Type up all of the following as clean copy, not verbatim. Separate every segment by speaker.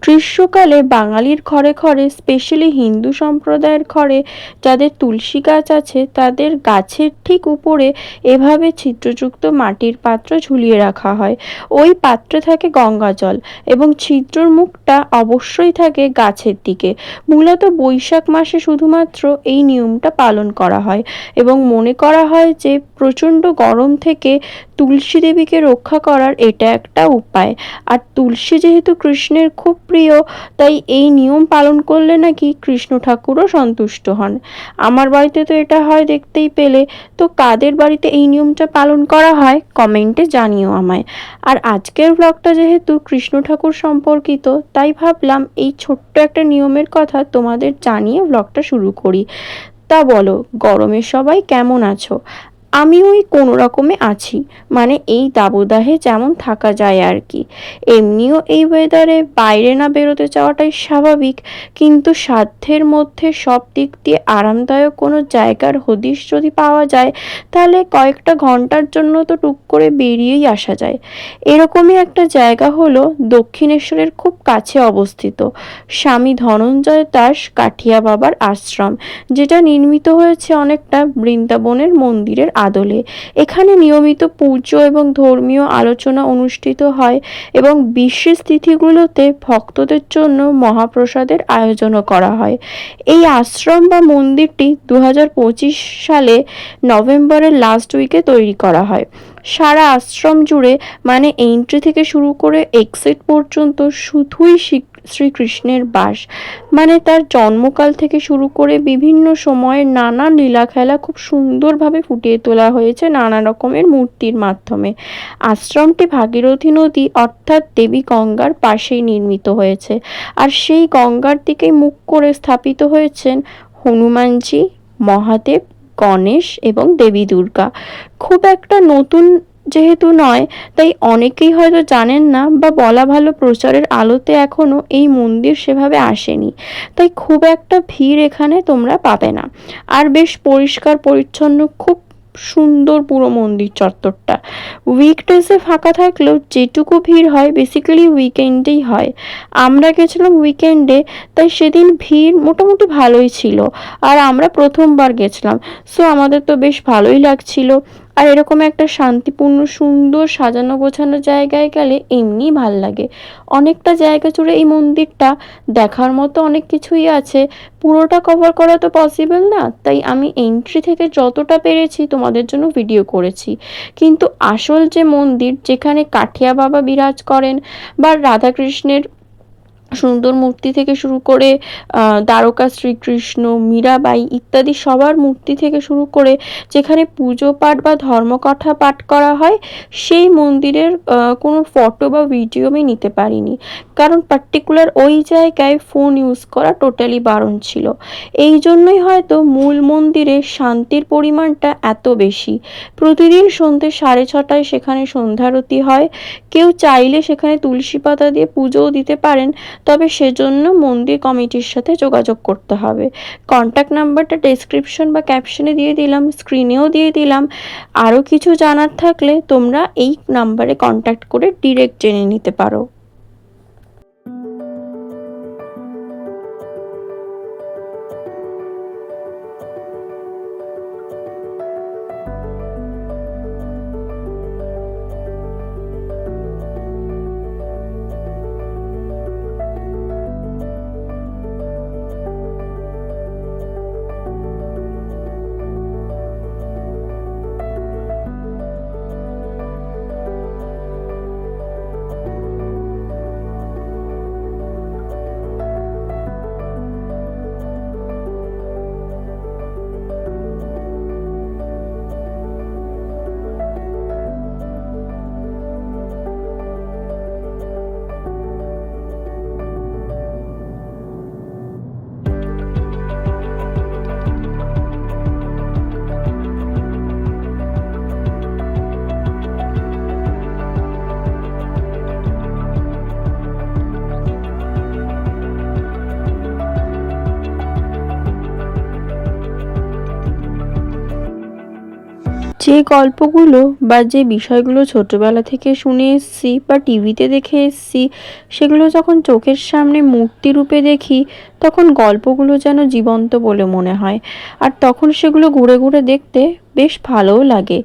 Speaker 1: গ্রীষ্মকালে বাঙালির ঘরে ঘরে, স্পেশালি হিন্দু সম্প্রদায়ের ঘরে যাদের তুলসী গাছ আছে, তাদের গাছের ঠিক উপরে এভাবে ছিদ্রযুক্ত মাটির পাত্র ঝুলিয়ে রাখা হয়। ওই পাত্রে থাকে গঙ্গা জল এবং ছিদ্রর মুখটা অবশ্যই থাকে গাছের দিকে। মূলত বৈশাখ মাসে শুধুমাত্র এই নিয়মটা পালন করা হয় এবং মনে করা হয় যে প্রচণ্ড গরম থেকে তুলসী দেবীকে রক্ষা করার এটা একটা উপায়। আর তুলসী যেহেতু কৃষ্ণের খুব প্রিয়, তাই এই নিয়ম পালন করলে নাকি কৃষ্ণ ঠাকুরও সন্তুষ্ট হন। আমার বাড়িতে তো এটা হয় দেখতেই পেলে। তো কাদের বাড়িতে এই নিয়মটা পালন করা হয় কমেন্টে জানিও আমায়। আর আজকের ব্লগটা যেহেতু কৃষ্ণ ঠাকুর সম্পর্কিত, তাই ভাবলাম এই ছোট্ট একটা নিয়মের কথা তোমাদের জানিয়ে ব্লগটা শুরু করি। তা বলো, গরমে সবাই কেমন আছো? আমি ওই কোনো রকমে আছি, মানে এই দাবদাহে যেমন থাকা যায় আর কি। এমনিও এই ওয়েদারে বাইরে না বেরোতে চাওয়াটাই স্বাভাবিক, কিন্তু সাধ্যের মধ্যে সব দিক দিয়ে আরামদায়ক কোনো জায়গার হদিশ যদি পাওয়া যায়, তাহলে কয়েকটা ঘন্টার জন্য তো টুক করে বেরিয়েই আসা যায়। এরকমই একটা জায়গা হলো দক্ষিণেশ্বরের খুব কাছে অবস্থিত স্বামী ধনঞ্জয় দাস কাঠিয়া বাবার আশ্রম, যেটা নির্মিত হয়েছে অনেকটা বৃন্দাবনের মন্দিরের আদলে। এখানে নিয়মিত পুজো এবং ধর্মীয় আলোচনা অনুষ্ঠিত হয় এবং বিশেষ তিথিগুলোতে ভক্তদের জন্য মহাপ্রসাদের আয়োজনও করা হয়। এই আশ্রম বা মন্দিরটি 2025 সালে নভেম্বরের লাস্ট উইকে তৈরি করা হয়। সারা আশ্রম জুড়ে, মানে এন্ট্রি থেকে শুরু করে এক্সিট পর্যন্ত, শুধুই শ্রীকৃষ্ণের বাস। মানে তার জন্মকাল থেকে শুরু করে বিভিন্ন সময়ের নানা লীলা খেলা খুব সুন্দরভাবে ফুটিয়ে তোলা হয়েছে নানা রকমের মূর্তির মাধ্যমে। আশ্রমটি ভাগীরথী নদী অর্থাৎ দেবী গঙ্গার পাশেই নির্মিত হয়েছে। আর সেই গঙ্গার দিকেই মুখ করে স্থাপিত হয়েছেন হনুমানজি, মহাদেব, গণেশ এবং দেবী দুর্গা। খুব একটা নতুন যেহেতু নয়, তাই অনেকেই হয়তো জানেন না, বা বলা ভালো প্রচারের আলোতে এখনো এই মন্দির সেভাবে আসেনি, তাই খুব একটা ভিড় এখানে তোমরা পাবে না। আর বেশ পরিষ্কার পরিচ্ছন্ন, খুব সুন্দর পুরো মন্দির চত্বরটা। উইকডেজে ফাঁকা থাকলেও যেটুকু ভিড় হয় বেসিক্যালি উইকেন্ডেই হয়। আমরা গেছিলাম উইকেন্ডে, তাই সেদিন ভিড় মোটামুটি ভালোই ছিল। আর আমরা প্রথমবার গেছিলাম, সো আমাদের তো বেশ ভালোই লাগছিল। আর এরকম একটা শান্তিপূর্ণ সুন্দর সাজানো গোছানো জায়গায় গেলে এমনিই ভাল লাগে। অনেকটা জায়গা জুড়ে এই মন্দিরটা, দেখার মতো অনেক কিছুই আছে। পুরোটা কভার করা তো পসিবল না, তাই আমি এন্ট্রি থেকে যতটা পেরেছি তোমাদের জন্য ভিডিও করেছি। কিন্তু আসল যে মন্দির, যেখানে কাঠিয়া বাবা বিরাজ করেন, বা রাধাকৃষ্ণের সুন্দর মূর্তি থেকে শুরু করে দ্বারকা শ্রীকৃষ্ণ, মীরাবাই ইত্যাদি সবার মূর্তি থেকে শুরু করে যেখানে পুজো পাঠ বা ধর্মকথা পাঠ করা হয়, সেই মন্দিরের কোনো ফটো বা ভিডিও আমি নিতে পারিনি, কারণ পার্টিকুলার ওই জায়গায় ফোন ইউজ করা টোটালি বারণ ছিল। এই জন্যই হয়তো মূল মন্দিরে শান্তির পরিমাণটা এত বেশি। প্রতিদিন সন্ধ্যে 6:30টায় সেখানে সন্ধ্যারতি হয়। কেউ চাইলে সেখানে তুলসী পাতা দিয়ে পুজোও দিতে পারেন, তবে সেজন্য মন্দির কমিটির সাথে যোগাযোগ করতে হবে। কন্ট্যাক্ট নাম্বারটা ডেসক্রিপশন বা ক্যাপশনে দিয়ে দিলাম, স্ক্রিনেও দিয়ে দিলাম। আরও কিছু জানার থাকলে তোমরা এই নাম্বারে কন্ট্যাক্ট করে ডিরেক্ট জেনে নিতে পারো। যে গল্পগুলো বা যে বিষয়গুলো ছোটবেলা থেকে শুনে এসেছি বা টিভিতে দেখে এসেছি, সেগুলো যখন চোখের সামনে মূর্তি রূপে দেখি, তখন গল্পগুলো যেন জীবন্ত বলে মনে হয়। আর তখন সেগুলো ঘুরে ঘুরে দেখতে বেশ ভালোও লাগে।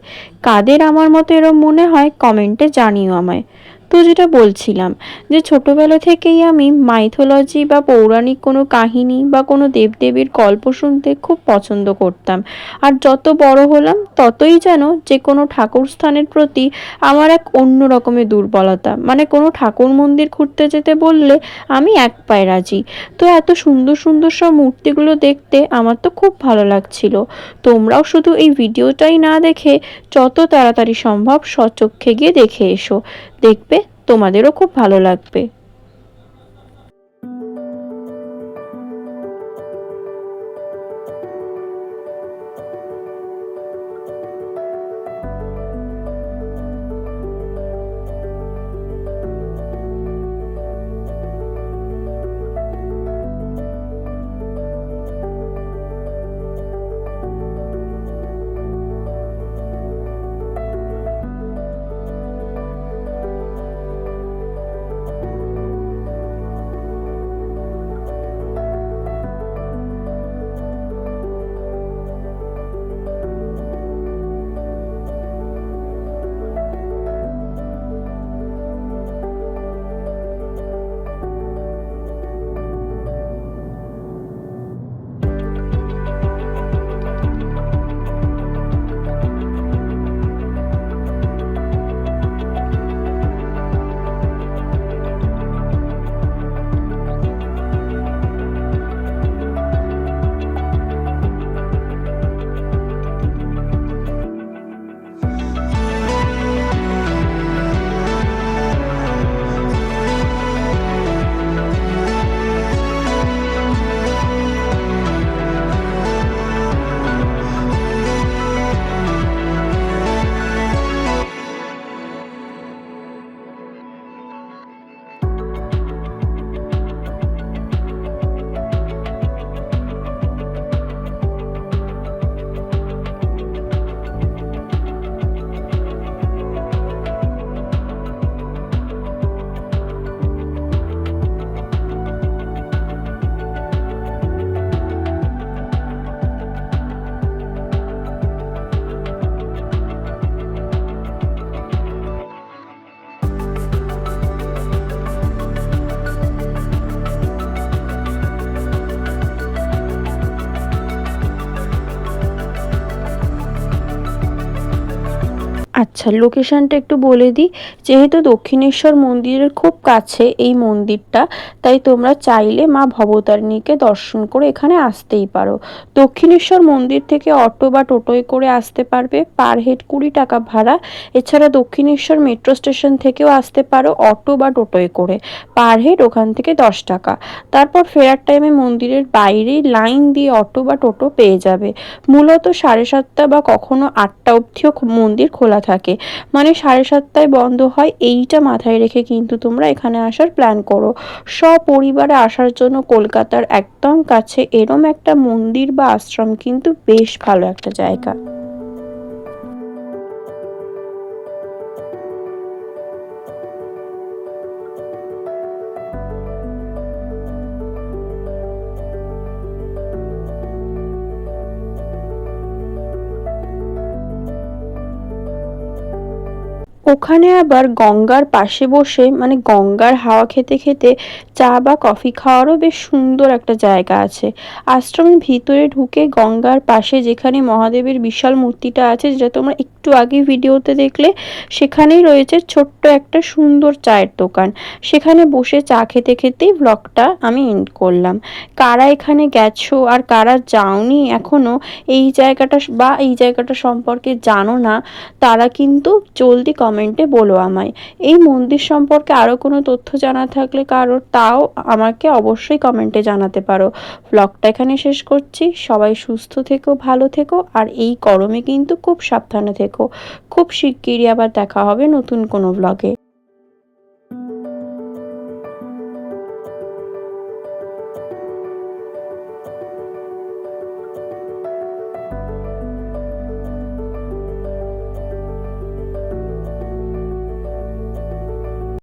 Speaker 1: কাদের আমার মতো এরম মনে হয় কমেন্টে জানিও আমায়। তো যেটা বলছিলাম, যে ছোটবেলা থেকেই আমি মাইথোলজি বা পৌরাণিক কোনো কাহিনী বা কোনো দেবদেবীর গল্প শুনতে খুব পছন্দ করতাম। আর যত বড় হলাম ততই যেন যে কোনো ঠাকুর স্থানের প্রতি আমার এক অন্য রকমের দুর্বলতা, মানে কোনো ঠাকুর মন্দির ঘুরতে যেতে বললে আমি এক পায়ে রাজি। তো এত সুন্দর সুন্দর সব মূর্তিগুলো দেখতে আমার তো খুব ভালো লাগছিল। তোমরাও শুধু এই ভিডিওটাই না দেখে যত তাড়াতাড়ি সম্ভব স্বচক্ষে গিয়ে দেখে এসো, দেখবে তোমাদেরও খুব ভালো লাগবে। আচ্ছা, লোকেশনটা একটু বলে দিই। যেহেতু দক্ষিণেশ্বর মন্দিরের খুব কাছে এই মন্দিরটা, তাই তোমরা চাইলে মা ভবতারিণীকে দর্শন করে এখানে আসতেই পারো। দক্ষিণেশ্বর মন্দির থেকে অটো বা টোটোয় করে আসতে পারবে, পার হেড 20 টাকা ভাড়া। এছাড়া দক্ষিণেশ্বর মেট্রো স্টেশন থেকেও আসতে পারো অটো বা টোটোয় করে, পার হেড ওখান থেকে 10 টাকা। তারপর ফেরার টাইমে মন্দিরের বাইরেই লাইন দিয়ে অটো বা টোটো পেয়ে যাবে। মূলত 7:30 বা কখনো 8টা অবধিও মন্দির খোলা থাকে, মানে 7:30টায় বন্ধ হয়, এইটা মাথায় রেখে কিন্তু তোমরা এখানে আসার প্ল্যান করো। সপরিবারে আসার জন্য কলকাতার একদম কাছে এরম একটা মন্দির বা আশ্রম কিন্তু বেশ ভালো একটা জায়গা। ওখানে আবার গঙ্গার পাশে বসে, মানে গঙ্গার হাওয়া খেতে খেতে চা বা কফি খাওয়ারও বেশ সুন্দর একটা জায়গা আছে। আশ্রমের ভিতরে ঢুকে গঙ্গার পাশে যেখানে মহাদেবের বিশাল মূর্তিটা আছে, যেটা তোমরা একটু আগে ভিডিওতে দেখলে, সেখানেই রয়েছে ছোট্ট একটা সুন্দর চায়ের দোকান। সেখানে বসে চা খেতে খেতেই ব্লগটা আমি এন্ড করলাম। কারা এখানে গেছো আর কারা যাওনি এখনো, এই জায়গাটা সম্পর্কে জানো না, তারা কিন্তু জলদি কমেন্টে বলো আমায়। এই মন্দির সম্পর্কে আরও কোনো তথ্য জানা থাকলে কারোর, তাও আমাকে অবশ্যই কমেন্টে জানাতে পারো। ব্লগটা এখানে শেষ করছি। সবাই সুস্থ থেকো, ভালো থেকো, আর এই গরমে কিন্তু খুব সাবধানে থেকো। খুব শিগগিরই আবার দেখা হবে নতুন কোনো ব্লগে।